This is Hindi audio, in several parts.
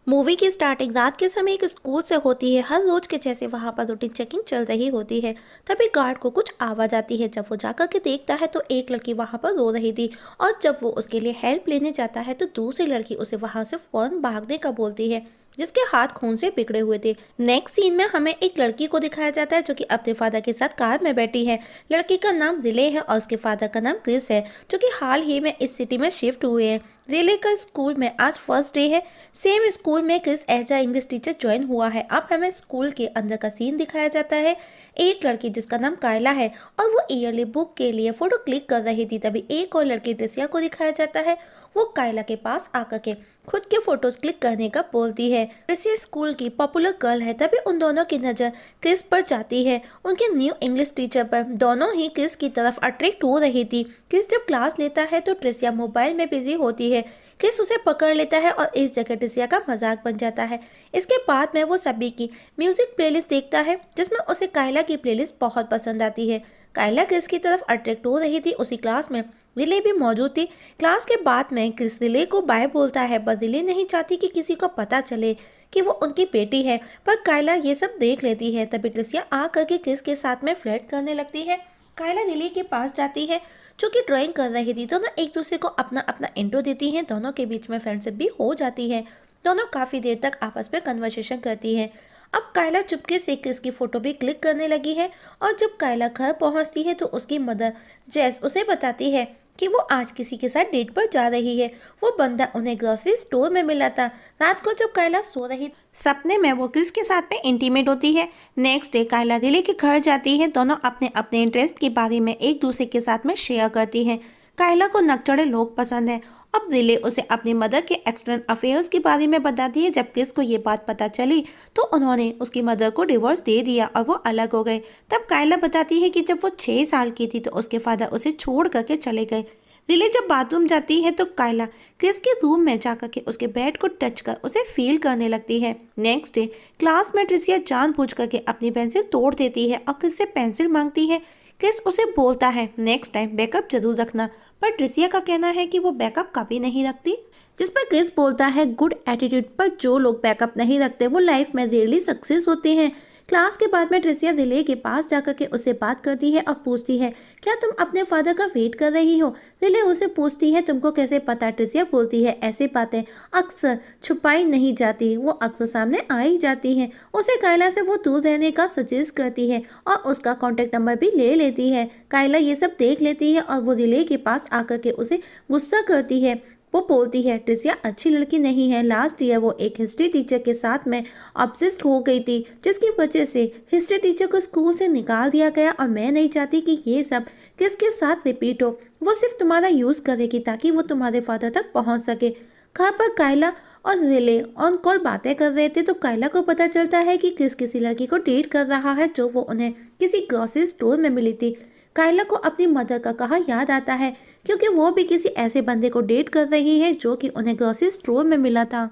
मूवी की स्टार्टिंग रात के समय एक स्कूल से होती है। हर रोज के जैसे वहां पर रूटीन चेकिंग चल रही होती है। तभी गार्ड को कुछ आवाज आती है। जब वो जाकर के देखता है तो एक लड़की वहां पर रो रही थी। और जब वो उसके लिए हेल्प लेने जाता है तो दूसरी लड़की उसे वहां से फौरन भागने का बोलती है, जिसके हाथ खून से बिगड़े हुए थे। नेक्स्ट सीन में हमें एक लड़की को दिखाया जाता है जो कि अपने फादर के साथ कार में बैठी है। लड़की का नाम रिले है और उसके फादर का नाम क्रिस है, जो कि हाल ही में इस सिटी में शिफ्ट हुए हैं। रिले का स्कूल में आज फर्स्ट डे है। सेम स्कूल में Chris as a English teacher join हुआ है। अब हमें स्कूल के अंदर का सीन दिखाया जाता है। एक लड़की जिसका नाम कायला है और वो ईयरली बुक के लिए फोटो क्लिक कर रही थी। तभी एक और लड़की ट्रिसिया को दिखाया जाता है। वो कायला के पास आकर के खुद के फोटोज क्लिक करने का बोलती है। ट्रिसिया स्कूल की पॉपुलर गर्ल है। तभी उन दोनों की नजर क्रिस पर जाती है, उनके न्यू इंग्लिश टीचर पर। दोनों ही क्रिस की तरफ अट्रैक्ट हो रही थी। क्रिस जब क्लास लेता है तो ट्रिसिया मोबाइल में बिजी होती है। क्रिस उसे पकड़ लेता है और इस जगह ट्रिसिया का मजाक बन जाता है। इसके बाद में वो सभी की म्यूजिक प्लेलिस्ट देखता है, जिसमें उसे कायला की प्लेलिस्ट बहुत पसंद आती है। कायला क्रिस की तरफ अट्रैक्ट हो रही थी। उसी क्लास में रिले भी मौजूद थी। क्लास के बाद में क्रिस रिले को बाय बोलता है, पर रिले नहीं चाहती कि किसी को पता चले कि वो उनकी बेटी है। पर कायला ये सब देख लेती है। तभी ट्रिसिया आ करके क्रिस के साथ में फ्लर्ट करने लगती है। कायला रिले के पास जाती है, जो कि ड्राइंग कर रही थी। दोनों एक दूसरे को अपना अपना इंट्रो देती हैं। दोनों के बीच में फ्रेंडशिप भी हो जाती है। दोनों काफ़ी देर तक आपस में कन्वर्सेशन करती हैं। अब कायला चुपके से क्रिस की फोटो भी क्लिक करने लगी है। और जब कायला घर पहुंचती है तो उसकी मदर जेस उसे बताती है कि वो आज किसी के साथ डेट पर जा रही है। वो बंदा उन्हें ग्रोसरी स्टोर में मिला था। रात को जब कायला सो रही सपने में वो क्रिस के साथ में इंटीमेट होती है। नेक्स्ट डे कायला रिले के घर जाती है। दोनों अपने अपने इंटरेस्ट के बारे में एक दूसरे के साथ में शेयर करती हैं। कायला को नकचढ़े लोग पसंद है। अब रिले उसे अपनी मदर के एक्सटर्नल अफेयर्स के बारे में बताती है। जब क्रिस को ये बात पता चली तो उन्होंने उसकी मदर को डिवोर्स दे दिया और वो अलग हो गए। तब कायला बताती है कि जब वो 6 साल की थी तो उसके फादर उसे छोड़ करके चले गए। रिले जब बाथरूम जाती है तो कायला क्रिस के रूम में जाकर के उसके बेड को टच कर उसे फील करने लगती है। नेक्स्ट डे क्लास में ट्रिसिया जानबूझ करके अपनी पेंसिल तोड़ देती है और क्रिस से पेंसिल मांगती है। क्रिस उसे बोलता है नेक्स्ट टाइम बैकअप जरूर रखना, पर ट्रिसिया का कहना है कि वो बैकअप कभी नहीं रखती। जिस पर क्रिस बोलता है गुड एटीट्यूड पर जो लोग बैकअप नहीं रखते वो लाइफ में रेयरली सक्सेस होते हैं। क्लास के बाद में ट्रिसिया रिले के पास जाकर के उससे बात करती है और पूछती है क्या तुम अपने फादर का वेट कर रही हो। रिले उसे पूछती है तुमको कैसे पता। ट्रिसिया बोलती है ऐसी बातें अक्सर छुपाई नहीं जाती, वो अक्सर सामने आ ही जाती हैं। उसे कायला से वो दूर रहने का सजेस्ट करती है और उसका कॉन्टेक्ट नंबर भी ले लेती है। कायला ये सब देख लेती है और वो रिले के पास आकर के उसे गुस्सा करती है। वो बोलती है ट्रिसिया अच्छी लड़की नहीं है। लास्ट ईयर वो एक हिस्ट्री टीचर के साथ में ऑब्सेस्ड हो गई थी, जिसकी वजह से हिस्ट्री टीचर को स्कूल से निकाल दिया गया और मैं नहीं चाहती कि ये सब किसके साथ रिपीट हो। वो सिर्फ तुम्हारा यूज़ करेगी ताकि वो तुम्हारे फादर तक पहुंच सके। घर पर कायला और रिले ऑन कॉल बातें कर रहे थे तो कायला को पता चलता है कि क्रिस किसी लड़की को डेट कर रहा है जो वो उन्हें किसी ग्रोसरी स्टोर में मिली थी। कायला को अपनी मदर का कहा याद आता है, क्योंकि वो भी किसी ऐसे बंदे को डेट कर रही है जो कि उन्हें ग्रोसरी स्टोर में मिला था।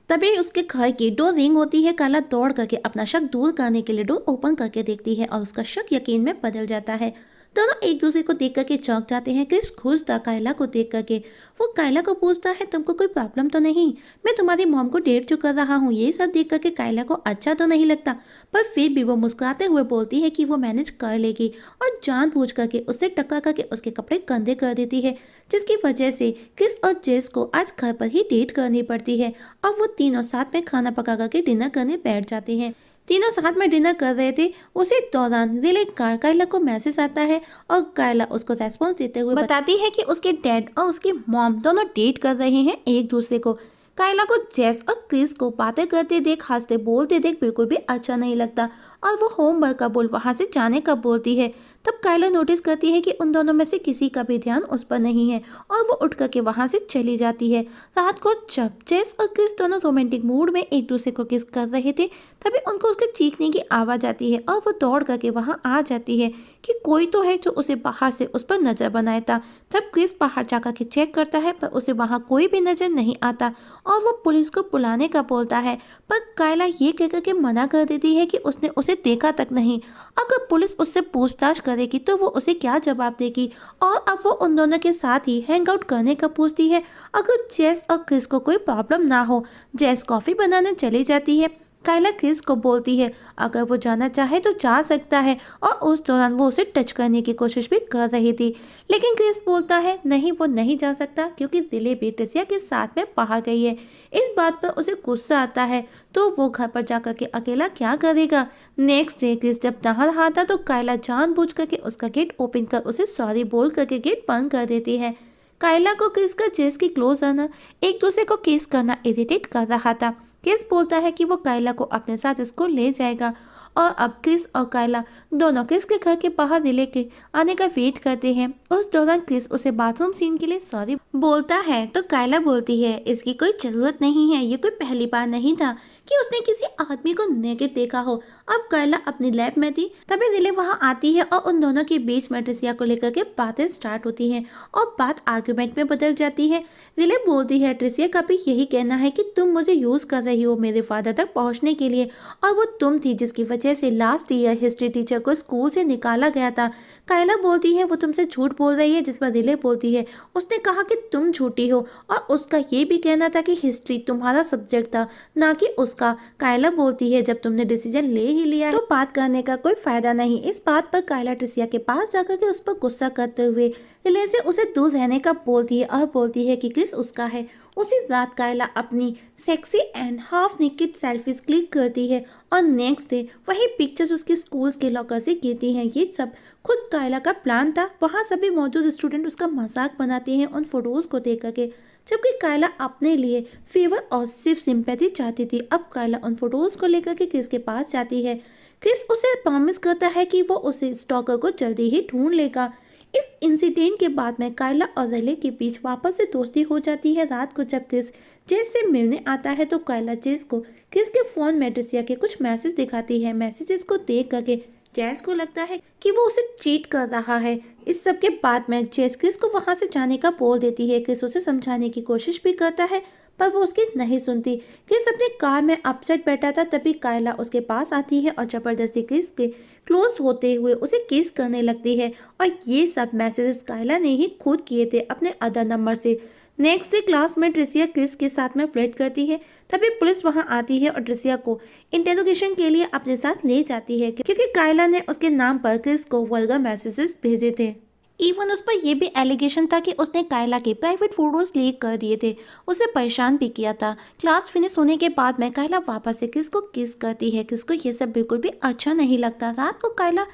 तभी उसके घर की डोर रिंग होती है। कायला दौड़ करके अपना शक दूर करने के लिए डोर ओपन करके देखती है और उसका शक यकीन में बदल जाता है। दोनों एक दूसरे को देख करके चौंक जाते हैं। क्रिस खुश था कायला को देख करके। वो कायला को पूछता है तुमको कोई प्रॉब्लम तो नहीं, मैं तुम्हारी मॉम को डेट जो कर रहा हूँ। ये सब देख करके कायला को अच्छा तो नहीं लगता, पर फिर भी वो मुस्कुराते हुए बोलती है कि वो मैनेज कर लेगी और जानबूझ करके उससे टकरा करके उसके कपड़े गंदे कर देती है, जिसकी वजह से क्रिस और जेस को आज घर पर ही डेट करनी पड़ती है। और वो तीनों साथ में खाना पका करके डिनर करने बैठ जाते हैं। तीनों साथ में डिनर कर रहे थे। उसी दौरान रिले कायला को मैसेज आता है और कायला उसको रेस्पॉन्स देते हुए बताती है कि उसके डैड और उसकी मॉम दोनों डेट कर रहे हैं एक दूसरे को। कायला को जेस और क्रिस को बातें करते देख, हंसते बोलते देख बिल्कुल भी अच्छा नहीं लगता और वो होमवर्क का बोल वहाँ से जाने का बोलती है। तब कायला नोटिस करती है कि उन दोनों में से किसी का भी ध्यान उस पर नहीं है और वो उठ करके वहाँ से चली जाती है। रात को जब जेस और क्रिस दोनों रोमांटिक मूड में एक दूसरे को किस कर रहे थे तभी उनको उसके चीखने की आवाज़ आती है और वो दौड़ करके वहाँ आ जाती है कि कोई तो है जो उसे बाहर से उस पर नज़र बनाया था। तब क्रिस बाहर जा के चेक करता है पर उसे वहाँ कोई भी नज़र नहीं आता और वो पुलिस को बुलाने का बोलता है, पर कायला ये कह करके मना कर देती है कि उसने उसे देखा तक नहीं। अगर पुलिस उससे पूछताछ करेगी तो वो उसे क्या जवाब देगी। और अब वो उन दोनों के साथ ही हैंग आउट करने का पूछती है। अगर जेस और क्रिस को कोई प्रॉब्लम ना हो, जेस कॉफ़ी बनाने चली जाती है। कायला क्रिस को बोलती है अगर वो जाना चाहे तो जा सकता है, और उस दौरान वो उसे टच करने की कोशिश भी कर रही थी, लेकिन क्रिस बोलता है नहीं, वो नहीं जा सकता क्योंकि दिले भी ट्रिसिया के साथ में बाहर गई है। इस बात पर उसे गुस्सा आता है, तो वो घर पर जाकर के अकेला क्या करेगा। नेक्स्ट डे क्रिस जब नहा रहा था तो कायला जानबूझ करके उसका गेट ओपन कर उसे सॉरी बोल करके गेट बंद कर देती है। कायला को क्रिस का जेस की क्लोज आना, एक दूसरे को किस करना इरिटेट कर रहा था। क्रिस बोलता है कि वो कायला को अपने साथ स्कूल ले जाएगा, और अब क्रिस और कायला दोनों क्रिस के घर के बाहर रिले के आने का वेट करते हैं। उस दौरान क्रिस उसे बाथरूम सीन के लिए सॉरी बोलता है, तो कायला बोलती है इसकी कोई जरूरत नहीं है, ये कोई पहली बार नहीं था कि उसने किसी आदमी को नेकेड देखा हो। अब कायला अपनी लैब में थी, तभी रिले वहां आती है और उन दोनों के बीच में ट्रिसिया को लेकर के बातें स्टार्ट होती हैं और बात आर्ग्यूमेंट में बदल जाती है। रिले बोलती है ट्रिसिया का भी यही कहना है कि तुम मुझे यूज कर रही हो मेरे फादर तक पहुंचने के लिए, और वो तुम थी जिसकी वजह से लास्ट ईयर हिस्ट्री टीचर को स्कूल से निकाला गया था। कायला बोलती है वो तुमसे झूठ बोल रही है, जिस पर रिले बोलती है उसने कहा कि तुम झूठी हो, और उसका ये भी कहना था कि हिस्ट्री तुम्हारा सब्जेक्ट था ना कि उसका। कायला बोलती है जब तुमने डिसीजन ले ही लिया है तो बात करने का कोई फायदा नहीं। इस बात पर कायला ट्रिसिया के पास जाकर के उस पर गुस्सा करते हुए रिले से उसे दूर रहने का बोलती है और बोलती है कि क्रिस उसका है। उसी रात कायला अपनी sexy and half naked selfies click करती है, और नेक्स्ट डे वही पिक्चर्स उसके स्कूल्स के लॉकर से गिरती हैं। ये सब खुद कायला का प्लान था। वहाँ सभी मौजूद स्टूडेंट उसका मजाक बनाते हैं उन फोटोज को देख करके, जबकि कायला अपने लिए फेवर और सिर्फ सिंपैथी चाहती थी। अब कायला उन फोटोज को लेकर के क्रिस के पास जाती है। क्रिस उसे प्रॉमिस करता है कि वो उसे स्टॉकर को जल्दी ही ढूंढ लेगा। इस इंसिडेंट के बाद में कायला और रिले के बीच वापस से दोस्ती हो जाती है। रात को जब क्रिस जेस से मिलने आता है तो कायला जेस को क्रिस के फोन में ट्रिसिया के कुछ मैसेज दिखाती है। मैसेजेस को देख करके जेस को लगता है कि वो उसे चीट कर रहा है। इस सब के बाद में जेस क्रिस को वहां से जाने का बोल देती है। क्रिस उसे समझाने की कोशिश भी करता है, पर वो उसकी नहीं सुनती। क्रिस अपनी कार में अपसेट बैठा था, तभी कायला उसके पास आती है और जबरदस्ती क्रिस के क्लोज होते हुए उसे किस करने लगती है, और ये सब मैसेजेस कायला ने ही खुद किए थे अपने अदर नंबर से। नेक्स्ट डे क्लास में ट्रिसिया क्रिस के साथ में फ्लर्ट करती है, तभी पुलिस वहां आती है और ट्रिसिया को इंटेरोगेशन के लिए अपने साथ ले जाती है, क्योंकि कायला ने उसके नाम पर क्रिस को वल्गर मैसेजेस भेजे थे। इवन उस पर यह भी एलिगेशन था कि उसने कायला के प्राइवेट फोटोज लीक कर दिए थे, उसे परेशान भी किया था। क्लास फिनिश होने के बाद में कायला वापस से क्रिस को किस करती है। क्रिस को ये सब बिल्कुल भी अच्छा नहीं लगता। रात को कायला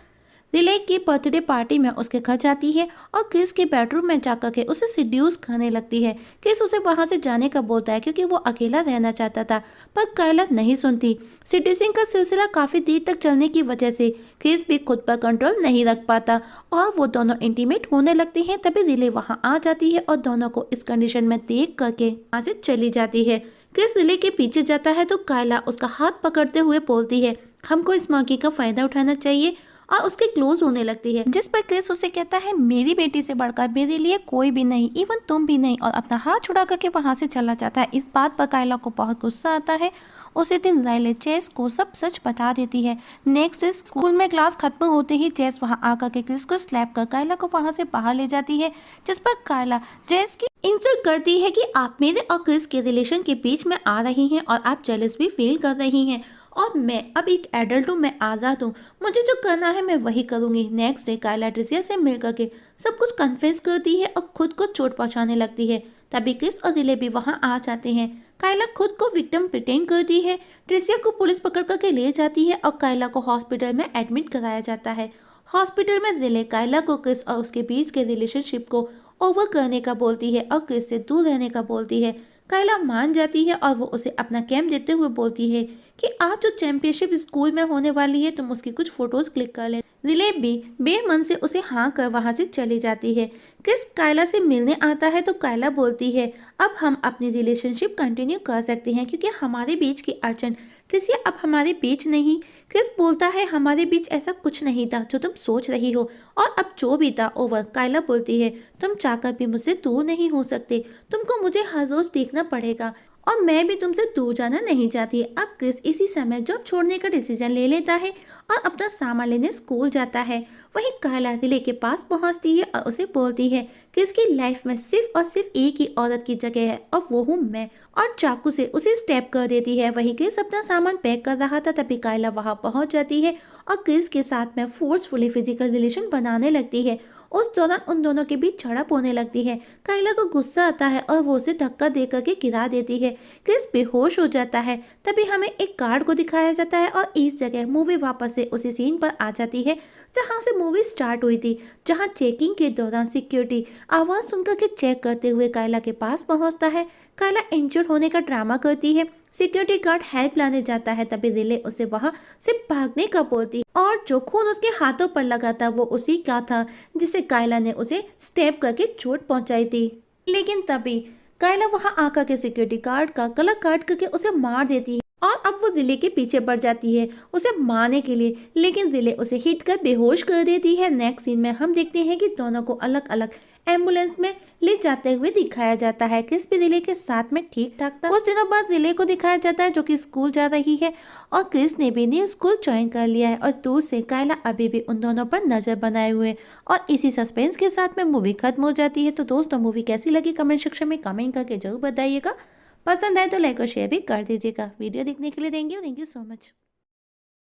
रिले की बर्थडे पार्टी में उसके घर जाती है और क्रिस के बेडरूम में जाकर के उसे सिड्यूस करने लगती है। क्रिस उसे वहां से जाने का बोलता है क्योंकि वो अकेला रहना चाहता था, पर कायला नहीं सुनती। सिड्यूसिंग का सिलसिला काफी देर तक चलने की वजह से क्रिस भी खुद पर कंट्रोल नहीं रख पाता और वो दोनों इंटीमेट होने लगते हैं। तभी रिले वहां आ जाती है और दोनों को इस कंडीशन में देख करके वहां से चली जाती है। क्रिस रिले के पीछे जाता है तो कायला उसका हाथ पकड़ते हुए बोलती है हमको इस मौके का फायदा उठाना चाहिए, और उसके क्लोज होने लगती है, जिस पर क्रिस उसे कहता है मेरी बेटी से बढ़कर मेरे लिए कोई भी नहीं, इवन तुम भी नहीं, और अपना हाथ छुड़ा करके वहां से चला जाता है। इस बात पर कायला को बहुत गुस्सा आता है। उसी दिन राइले जेस को सब सच बता देती है। नेक्स्ट डे स्कूल में क्लास खत्म होते ही जेस वहां आकर के क्रिस को स्लैप कर कायला को वहां से बाहर ले जाती है, जिस पर कायला जेस की इंसल्ट करती है कि आप मेरे और क्रिस के रिलेशन के बीच में आ रही हैं और आप जेलस भी फील कर रही हैं, और मैं अब एक एडल्ट हूँ, मैं आज़ाद हूँ, मुझे जो करना है मैं वही करूँगी। नेक्स्ट डे कायला ट्रिसिया से मिल करके सब कुछ कन्फेस करती है और खुद को चोट पहुँचाने लगती है। तभी क्रिस और रिले भी वहाँ आ जाते हैं। कायला खुद को विक्टिम प्रिटेंड करती है। ट्रिसिया को पुलिस पकड़ करके ले जाती है और कायला को हॉस्पिटल में एडमिट कराया जाता है। हॉस्पिटल में रिले कायला को क्रिस और उसके बीच के रिलेशनशिप को ओवर करने का बोलती है और क्रिस से दूर रहने का बोलती है। कायला मान जाती है और वो उसे अपना कैंप देते हुए बोलती है कि आज जो चैंपियनशिप स्कूल में होने वाली है तुम उसकी कुछ फोटोज क्लिक कर ले। रिले भी बेमन से उसे हाँ कर वहां से चली जाती है। क्रिस कायला से मिलने आता है तो कायला बोलती है अब हम अपनी रिलेशनशिप कंटिन्यू कर सकते हैं क्योंकि हमारे बीच की अड़चन ट्रिसिया अब हमारे बीच नहीं। क्रिस बोलता है हमारे बीच ऐसा कुछ नहीं था जो तुम सोच रही हो, और अब जो भी था ओवर। कायला बोलती है तुम चाहकर भी मुझसे दूर नहीं हो सकते, तुमको मुझे हर रोज देखना पड़ेगा, और मैं भी तुमसे दूर जाना नहीं चाहती। अब क्रिस इसी समय जॉब छोड़ने का डिसीजन ले लेता है और अपना सामान लेने स्कूल जाता है। वहीं कायला रिले के पास पहुंचती है और उसे बोलती है क्रिस की लाइफ में सिर्फ और सिर्फ एक ही औरत की जगह है और वो हूँ मैं, और चाकू से उसे स्टेप कर देती है। वहीं क्रिस अपना सामान पैक कर रहा था, तभी कायला वहां पहुंच जाती है और क्रिस के साथ में फोर्सफुली फिजिकल रिलेशन बनाने लगती है। उस दौरान उन दोनों के बीच झड़प होने लगती है। कायला को गुस्सा आता है और वो उसे धक्का दे करके गिरा देती है। क्रिस बेहोश हो जाता है। तभी हमें एक गार्ड को दिखाया जाता है और इस जगह मूवी वापस से उसी सीन पर आ जाती है जहां से मूवी स्टार्ट हुई थी, जहां चेकिंग के दौरान सिक्योरिटी आवाज सुनकर के चेक करते हुए कायला के पास पहुंचता है। कायला इंजर्ड होने का ड्रामा करती है। सिक्योरिटी गार्ड हेल्प लाने जाता है, तभी रिले उसे वहां से भागने का बोलती और जो खून उसके हाथों पर लगा था वो उसी का था जिसे कायला ने उसे स्टेप करके चोट पहुंचाई थी। लेकिन तभी कायला वहां आकर के सिक्योरिटी गार्ड का गला काट करके उसे मार देती है और अब वो रिले के पीछे पड़ जाती है उसे मारने के लिए, लेकिन रिले उसे हिट कर बेहोश कर देती है। नेक्स्ट सीन में हम देखते हैं कि दोनों को अलग अलग एम्बुलेंस में ले जाते हुए दिखाया जाता है। क्रिस भी रिले के साथ में ठीक ठाक था। कुछ दिनों बाद रिले को दिखाया जाता है जो कि स्कूल जा रही है और क्रिस ने भी न्यू स्कूल ज्वाइन कर लिया है और दूर से कायला अभी भी उन दोनों पर नजर बनाए हुए। और इसी सस्पेंस के साथ में मूवी खत्म हो जाती है। तो दोस्तों, मूवी कैसी लगी कमेंट सेक्शन में कमेंट करके जरूर बताइएगा। पसंद आए तो लाइक और शेयर भी कर दीजिएगा। वीडियो देखने के लिए थैंक यू सो मच।